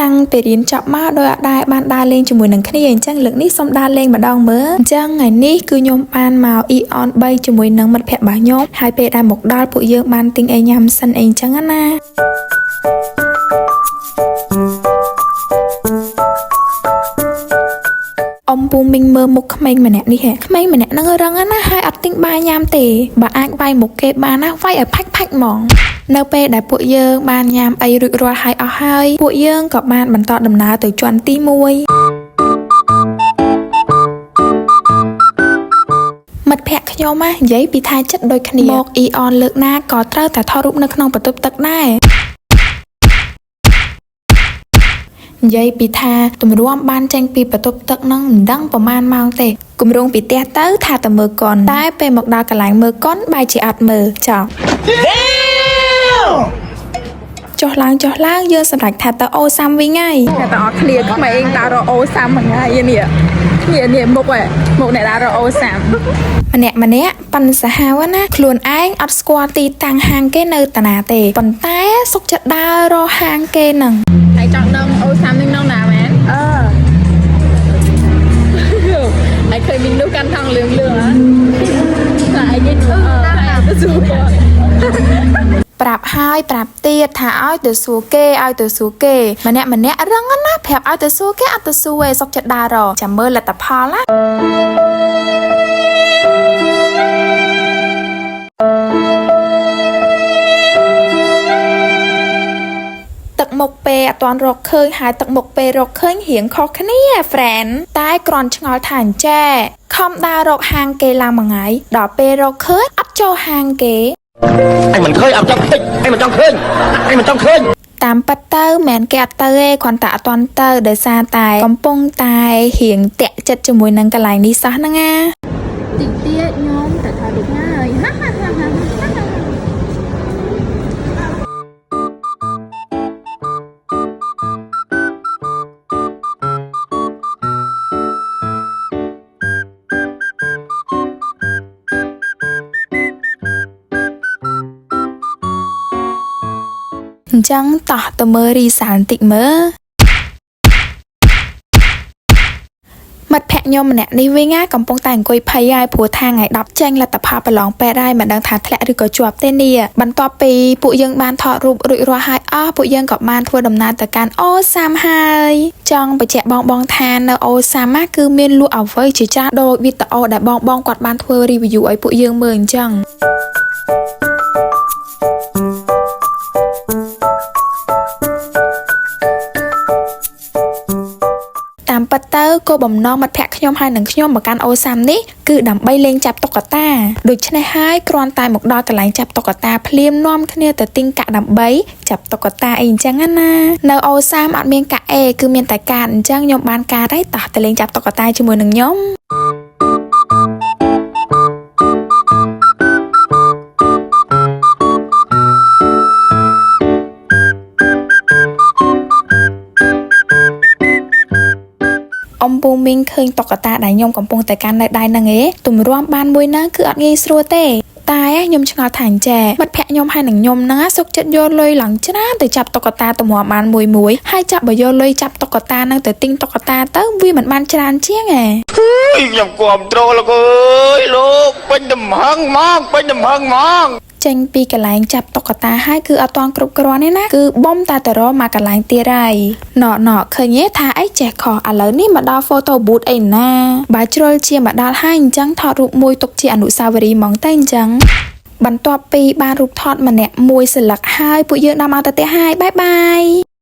តាំងពីរៀនចប់មកដោយអត់ដែរបានដើរលេងជាមួយនឹងគ្នាអញ្ចឹងលើកនេះសូមដើរលេងម្ដងមើលអញ្ចឹងថ្ងៃនេះគឺខ្ញុំបានមកអ៊ីអន3ជាមួយនឹងមិត្តភក្តិរបស់ខ្ញុំហើយពេលដែលមកដល់ពួកយើងបានទិញអីញ៉ាំសិនអីអញ្ចឹងណាអំពូមីងមើលមុខក្មេងម្នាក់នេះហ៎ក្មេងម្នាក់ហ្នឹងរឹងណាស់ហើយអត់ទិញបាយញ៉ាំទេបើអាចវាយមុខគេបានណាវាយឲ្យផាច់ហ្មងនៅពេលដែលពួកយើងបានញ៉ាំអីរួចរាល់ហើយអស់ហើយពួកយើងក៏បានបន្តដំណើរទៅជាន់ទី1មិត្តភក្តិខ្ញុំនិយាយពីថាចិត្តដូចគ្នាមកអ៊ីអនលើកណាក៏ត្រូវតែថតរូបនៅក្នុងបន្ទប់ទឹកដែរនិយាយពីថាទម្រាំបានចេញពីបន្ទប់ទឹកនឹងមិនដឹងប្រហែលម៉ោងទេគម្រោងពីផ្ទះទៅថាទៅមើលកុនតែពេលមកដល់កន្លែងមើលកុនបែរជាអត់មើលចោលចុះឡើងយើងសម្រេចថាទៅអូសាំវិញហើយតែតើអត់គ្នាក្មេងដើររកអូសាំហ្នឹងហើយនេះមុខអ្នកដើររកអូសាំម្នាក់ប៉ិនសាហាវណាខ្លួនឯងអត់ស្គាល់ទីតាំងហាងគេនៅតាណាទេប៉ុន្តែសុកចិត្តដើររកហាងគេហ្នឹងហើយចង់ដឹងអូសាំនឹងណាមែនហើយឃើញមីងនោះកាន់ថងលឿងតែឯងទៅសួរប្រាប់ហើយប្រាប់ទៀតថាឲ្យទៅសួរគេម្នាក់រឹងណាប្រាប់ឲ្យទៅសួរគេអត់ទៅសួរឯងសុកចិត្តដើររកចាំមើលលទ្ធផលណាទឹកមុខពេលអត់ទាន់រកឃើញហើយទឹកមុខពេលរកឃើញរៀងខុសគ្នា friend តែគ្រាន់ឆ្ងល់ថាអញ្ចេះខំដើររកហាងគេឡើងមួយថ្ងៃដល់ពេលរកឃើញអត់ចូលហាងគេអញមិនឃើញអត់ចង់តិចអញមិនចង់ឃើញតាមប៉ាត់ទៅមិនគេអត់ទៅទេគ្រាន់តែអត់ទាន់ទៅដោយសារតែកំពុងតែរៀងតាក់ចិត្តជាមួយនឹងកន្លែងនេះសោះហ្នឹងណាតិចទៀតខ្ញុំតែថាដូចហើយអញ្ចឹងតោះទៅមើលរីសាបន្តិចមើលមិត្តភក្តិខ្ញុំម្នាក់នេះវិញកំពុងតែអង្គុយភ័យហើយព្រោះថាថ្ងៃ10ចេញលទ្ធផលប្រឡងពេទ្យហើយមិនដឹងថាធ្លាក់ឬក៏ជាប់ទេនេះបន្ទាប់ពីពួកយើងបានថតរូបរួចរាល់ហើយអស់ពួកយើងក៏បានធ្វើដំណើរទៅកាន់អូសាមហើយចង់បញ្ជាក់បងថានៅអូសាមគឺមានលក់អ្វីជាច្រើនដូចវីដេអូដែលបងគាត់បានធ្វើ review ឲ្យពួកយើងមើលអញ្ចឹងតាមពិតទៅគោលបំណងមិត្តភក្តិខ្ញុំហើយនឹងខ្ញុំមកកាន់អូសាមនេះគឺដើម្បីលេងចាប់តុក្កតាដូច្នេះហើយគ្រាន់តែមកដល់កន្លែងចាប់តុក្កតាភ្លាមនាំគ្នាទៅទិញកាក់ដើម្បីចាប់តុក្កតាអីអញ្ចឹងណានៅអូសាមអត់មានកាក់អេគឺមានតែកាតអញ្ចឹងខ្ញុំបានកាតហើយតោះទៅលេងចាប់តុក្កតាជាមួយនឹងខ្ញុំអំពូមីងឃើញតុក្កតាដែលខ្ញុំកំពុងតែកាន់នៅដៃហ្នឹងទម្រាំបានមួយហ្នឹងគឺអត់ងាយស្រួលទេតែខ្ញុំឆ្ងល់ថាអញ្ចេះមិត្តភក្តិខ្ញុំហើយនឹងខ្ញុំហ្នឹងសុកចិត្តយកលុយឡើងច្រើនទៅចាប់តុក្កតាទម្រាំបានមួយហើយចាប់បើយកលុយចាប់តុក្កតាហ្នឹងទៅទិញតុក្កតាទៅវាមិនបានច្រើនជាងខ្ញុំគាំទ្រលោកអើយលោកពេញដំហឹងហ្មងចេញពីកន្លែងចាប់តុក្កតាហើយគឺអត់ទាន់គ្រប់គ្រាន់ទេណាគឺបំតែទៅរកមកកន្លែងទៀតហើយណកឃើញទេថាអីចេះខុសឥឡូវនេះមកដល់ photo booth អីណាបើជ្រុលជាមកដល់ហើយអញ្ចឹងថតរូបមួយទុកជាអនុស្សាវរីយ៍ហ្មងទៅអញ្ចឹងបន្ទាប់ពីបានរូបថតម្នាក់មួយស្លឹកហើយពួកយើងដល់មកទៅផ្ទះហើយបាយ